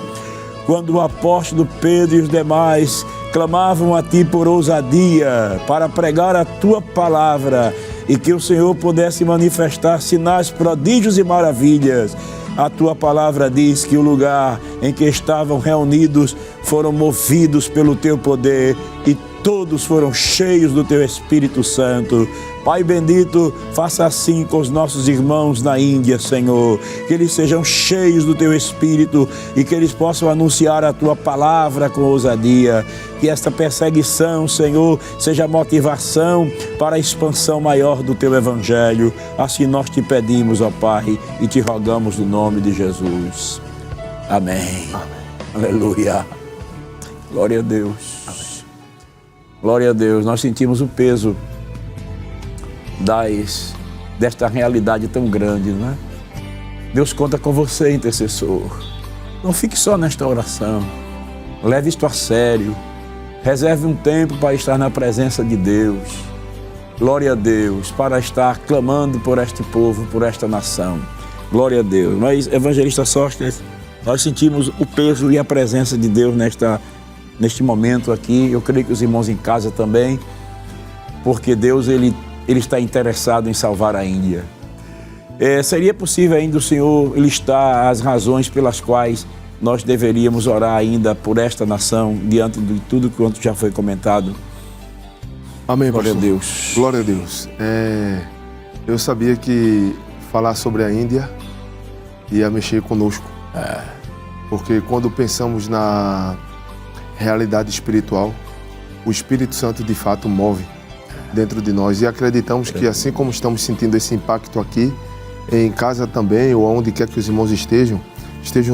quando o apóstolo Pedro e os demais clamavam a ti por ousadia para pregar a tua palavra e que o Senhor pudesse manifestar sinais, prodígios e maravilhas. A tua palavra diz que o lugar em que estavam reunidos foram movidos pelo teu poder e todos foram cheios do teu Espírito Santo. Pai bendito, faça assim com os nossos irmãos na Índia, Senhor, que eles sejam cheios do teu Espírito e que eles possam anunciar a tua palavra com ousadia. Que esta perseguição, Senhor, seja motivação para a expansão maior do teu Evangelho. Assim nós te pedimos, ó Pai, e te rogamos no nome de Jesus. Amém. Amém. Aleluia. Glória a Deus. Amém. Glória a Deus. Nós sentimos o peso desta realidade tão grande, não é? Deus conta com você, intercessor. Não fique só nesta oração. Leve isto a sério. Reserve um tempo para estar na presença de Deus. Glória a Deus, para estar clamando por este povo, por esta nação. Glória a Deus. Mas, evangelista Sóstenes, nós sentimos o peso e a presença de Deus neste momento aqui. Eu creio que os irmãos em casa também, porque Deus, Ele está interessado em salvar a Índia. Seria possível ainda o Senhor listar as razões pelas quais nós deveríamos orar ainda por esta nação, diante de tudo quanto já foi comentado? Amém, Glória pastor. a Deus. Glória a Deus. Eu sabia que falar sobre a Índia ia mexer conosco. Porque quando pensamos na realidade espiritual, o Espírito Santo de fato move dentro de nós e acreditamos que assim como estamos sentindo esse impacto aqui, em casa também, ou onde quer que os irmãos estejam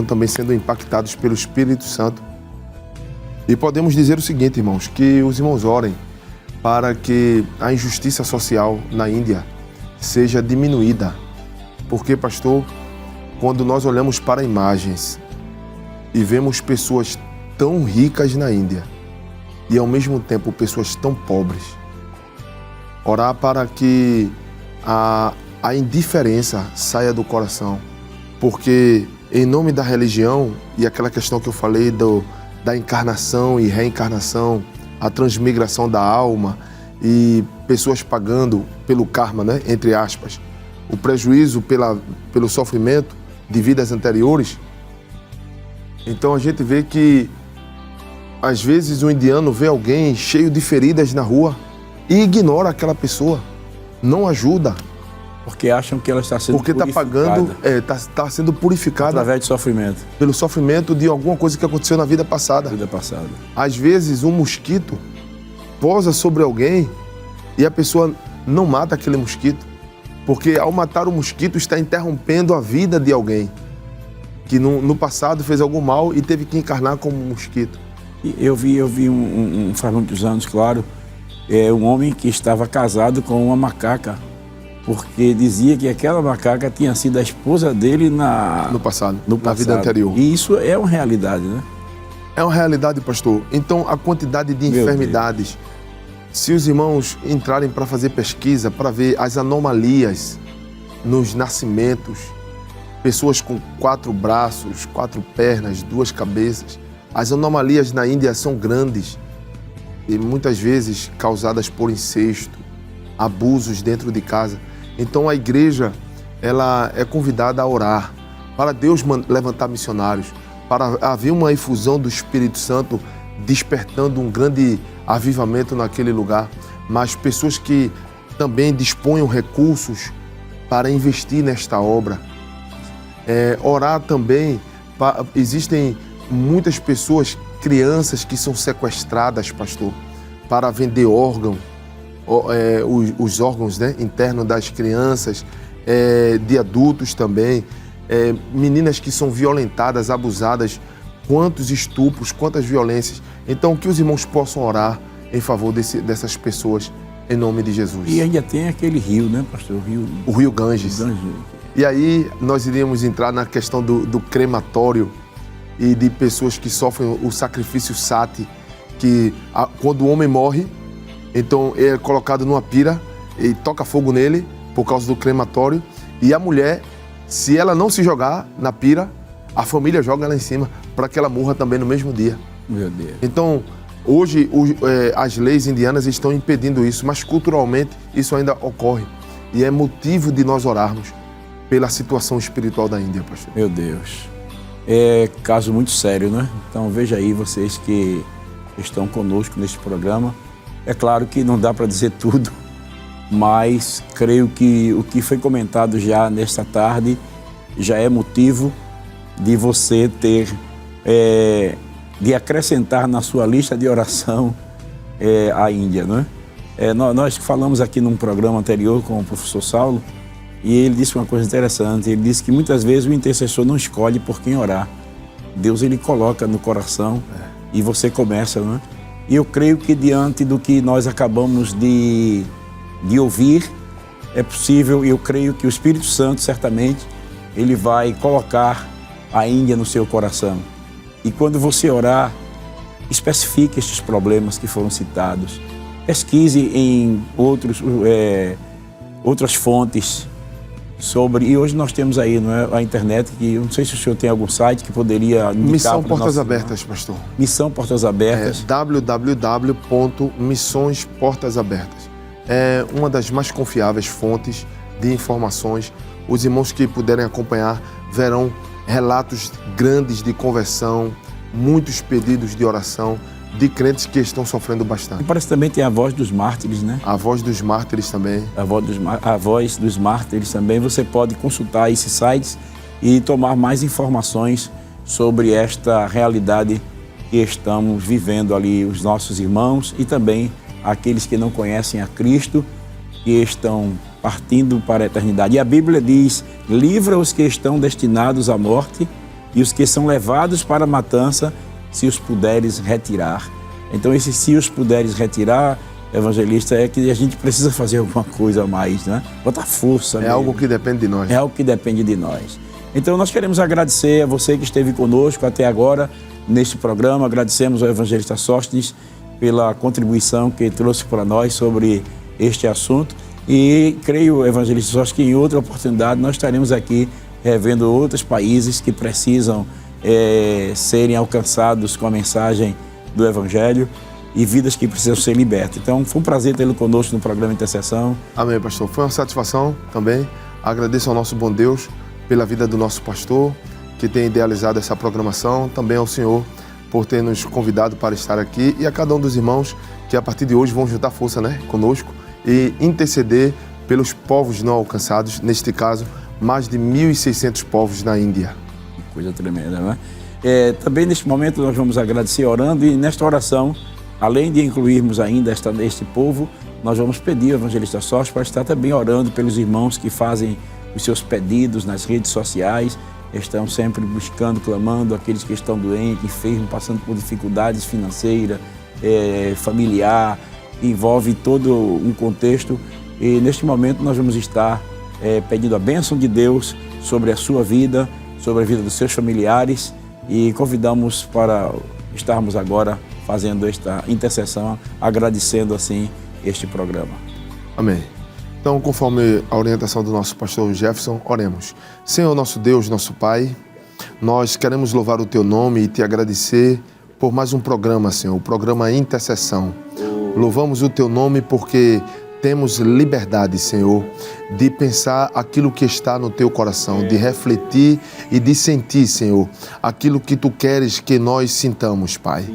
também sendo impactados pelo Espírito Santo. E podemos dizer o seguinte, irmãos, que os irmãos orem para que a injustiça social na Índia seja diminuída. Porque, pastor, quando nós olhamos para imagens e vemos pessoas tão ricas na Índia e ao mesmo tempo pessoas tão pobres, orar para que a indiferença saia do coração, porque em nome da religião e aquela questão que eu falei da encarnação e reencarnação, a transmigração da alma e pessoas pagando pelo karma, né, entre aspas, o prejuízo pelo sofrimento de vidas anteriores. Então a gente vê que às vezes o indiano vê alguém cheio de feridas na rua e ignora aquela pessoa, não ajuda. Porque acham que ela está sendo purificada. Porque está sendo purificada. Através de sofrimento. Pelo sofrimento de alguma coisa que aconteceu na vida passada. Às vezes um mosquito posa sobre alguém e a pessoa não mata aquele mosquito. Porque ao matar o mosquito está interrompendo a vida de alguém que no passado fez algum mal e teve que encarnar como um mosquito. Eu vi faz muitos anos, claro, um homem que estava casado com uma macaca, porque dizia que aquela macaca tinha sido a esposa dele no passado. Na vida anterior. E isso é uma realidade, né? É uma realidade, pastor. Então, a quantidade de enfermidades, se os irmãos entrarem para fazer pesquisa, para ver as anomalias nos nascimentos, pessoas com 4 braços, 4 pernas, 2 cabeças, as anomalias na Índia são grandes e muitas vezes causadas por incesto, abusos dentro de casa. Então a igreja, ela é convidada a orar para Deus levantar missionários, para haver uma efusão do Espírito Santo, despertando um grande avivamento naquele lugar, mas pessoas que também disponham recursos para investir nesta obra. Orar também, existem muitas pessoas, crianças que são sequestradas, pastor, para vender órgão, os órgãos, né, internos das crianças, de adultos também, meninas que são violentadas, abusadas, quantos estupros, quantas violências. Então, que os irmãos possam orar em favor dessas pessoas, em nome de Jesus. E ainda tem aquele rio, né, pastor? O rio Ganges. E aí nós iríamos entrar na questão do crematório e de pessoas que sofrem o sacrifício sati, que quando o homem morre, Então é colocado numa pira e toca fogo nele por causa do crematório. E a mulher, se ela não se jogar na pira, a família joga ela em cima para que ela morra também no mesmo dia. Meu Deus. Então, hoje as leis indianas estão impedindo isso, mas culturalmente isso ainda ocorre. E é motivo de nós orarmos pela situação espiritual da Índia, pastor. Meu Deus. É caso muito sério, né? Então veja aí vocês que estão conosco neste programa. É claro que não dá para dizer tudo, mas creio que o que foi comentado já nesta tarde já é motivo de você ter, de acrescentar na sua lista de oração a Índia, né? Nós falamos aqui num programa anterior com o professor Saulo e ele disse uma coisa interessante. Ele disse que muitas vezes o intercessor não escolhe por quem orar. Deus, ele coloca no coração e você começa, né? E eu creio que diante do que nós acabamos de ouvir, é possível, eu creio que o Espírito Santo certamente ele vai colocar a Índia no seu coração. E quando você orar, especifique estes problemas que foram citados. Pesquise em outras fontes sobre... E hoje nós temos aí, não é, a internet, que eu não sei se o senhor tem algum site que poderia indicar... Missão Portas Abertas, pastor. Missão Portas Abertas. www.missões Portas Abertas. É uma das mais confiáveis fontes de informações. Os irmãos que puderem acompanhar verão relatos grandes de conversão, muitos pedidos de oração de crentes que estão sofrendo bastante. E parece que também tem a Voz dos Mártires, né? A Voz dos Mártires também. A Voz dos Mártires também. Você pode consultar esses sites e tomar mais informações sobre esta realidade que estamos vivendo ali, os nossos irmãos e também aqueles que não conhecem a Cristo, que estão partindo para a eternidade. E a Bíblia diz: livra os que estão destinados à morte e os que são levados para a matança, se os puderes retirar. Então, esse se os puderes retirar, evangelista, é que a gente precisa fazer alguma coisa a mais, né? Botar força. É algo que depende de nós. É algo que depende de nós. Então, nós queremos agradecer a você que esteve conosco até agora neste programa. Agradecemos ao evangelista Sóstenes pela contribuição que trouxe para nós sobre este assunto. E creio, evangelista Sóstenes, que em outra oportunidade nós estaremos aqui revendo outros países que precisam serem alcançados com a mensagem do Evangelho e vidas que precisam ser libertas. Então, foi um prazer tê-lo conosco no programa Intercessão. Amém, pastor. Foi uma satisfação também. Agradeço ao nosso bom Deus pela vida do nosso pastor, que tem idealizado essa programação. Também ao Senhor por ter nos convidado para estar aqui e a cada um dos irmãos que a partir de hoje vão juntar força, né, conosco e interceder pelos povos não alcançados, neste caso, mais de 1.600 povos na Índia. Coisa tremenda, né? Também neste momento nós vamos agradecer orando e nesta oração, além de incluirmos ainda este povo, nós vamos pedir ao evangelista Sóstenes para estar também orando pelos irmãos que fazem os seus pedidos nas redes sociais, estão sempre buscando, clamando, aqueles que estão doentes, enfermos, passando por dificuldades financeiras, familiar, envolve todo um contexto. E neste momento nós vamos estar pedindo a bênção de Deus sobre a sua vida, sobre a vida dos seus familiares e convidamos para estarmos agora fazendo esta intercessão, agradecendo assim este programa. Amém. Então, conforme a orientação do nosso pastor Jefferson, oremos. Senhor, nosso Deus, nosso Pai, nós queremos louvar o Teu nome e Te agradecer por mais um programa, Senhor, o programa Intercessão. Louvamos o Teu nome porque temos liberdade, Senhor, de pensar aquilo que está no Teu coração, de refletir e de sentir, Senhor, aquilo que Tu queres que nós sintamos, Pai.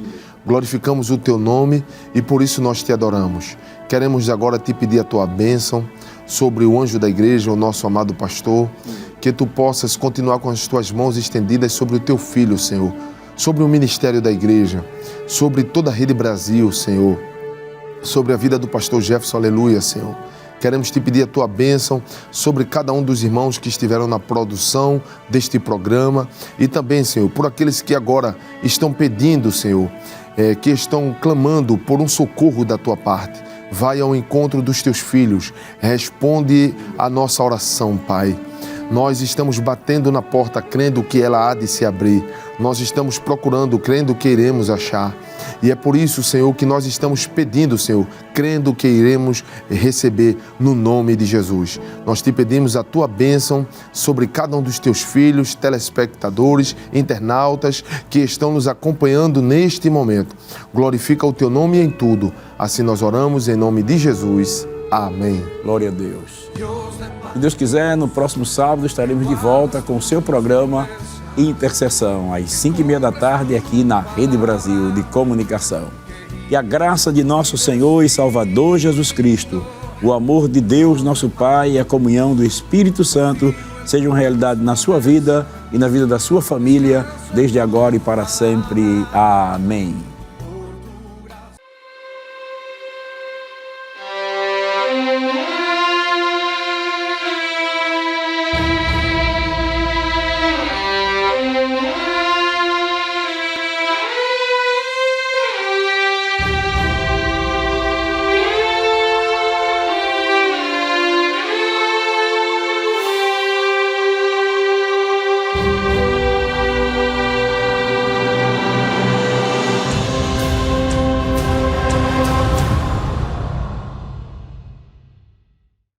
Glorificamos o Teu nome e por isso nós Te adoramos. Queremos agora Te pedir a Tua bênção sobre o anjo da igreja, o nosso amado pastor, que Tu possas continuar com as Tuas mãos estendidas sobre o Teu filho, Senhor, sobre o ministério da igreja, sobre toda a Rede Brasil, Senhor, sobre a vida do pastor Jefferson, aleluia, Senhor. Queremos Te pedir a Tua bênção sobre cada um dos irmãos que estiveram na produção deste programa e também, Senhor, por aqueles que agora estão pedindo, Senhor, que estão clamando por um socorro da Tua parte. Vai ao encontro dos Teus filhos, responde a nossa oração, Pai. Nós estamos batendo na porta, crendo que ela há de se abrir. Nós estamos procurando, crendo que iremos achar. E é por isso, Senhor, que nós estamos pedindo, Senhor, crendo que iremos receber no nome de Jesus. Nós te pedimos a tua bênção sobre cada um dos teus filhos, telespectadores, internautas que estão nos acompanhando neste momento. Glorifica o teu nome em tudo. Assim nós oramos em nome de Jesus. Amém. Glória a Deus. Se Deus quiser, no próximo sábado estaremos de volta com o seu programa Intercessão, às 5h30 da tarde, aqui na Rede Brasil de Comunicação. E a graça de nosso Senhor e Salvador Jesus Cristo, o amor de Deus, nosso Pai, e a comunhão do Espírito Santo sejam realidade na sua vida e na vida da sua família, desde agora e para sempre. Amém.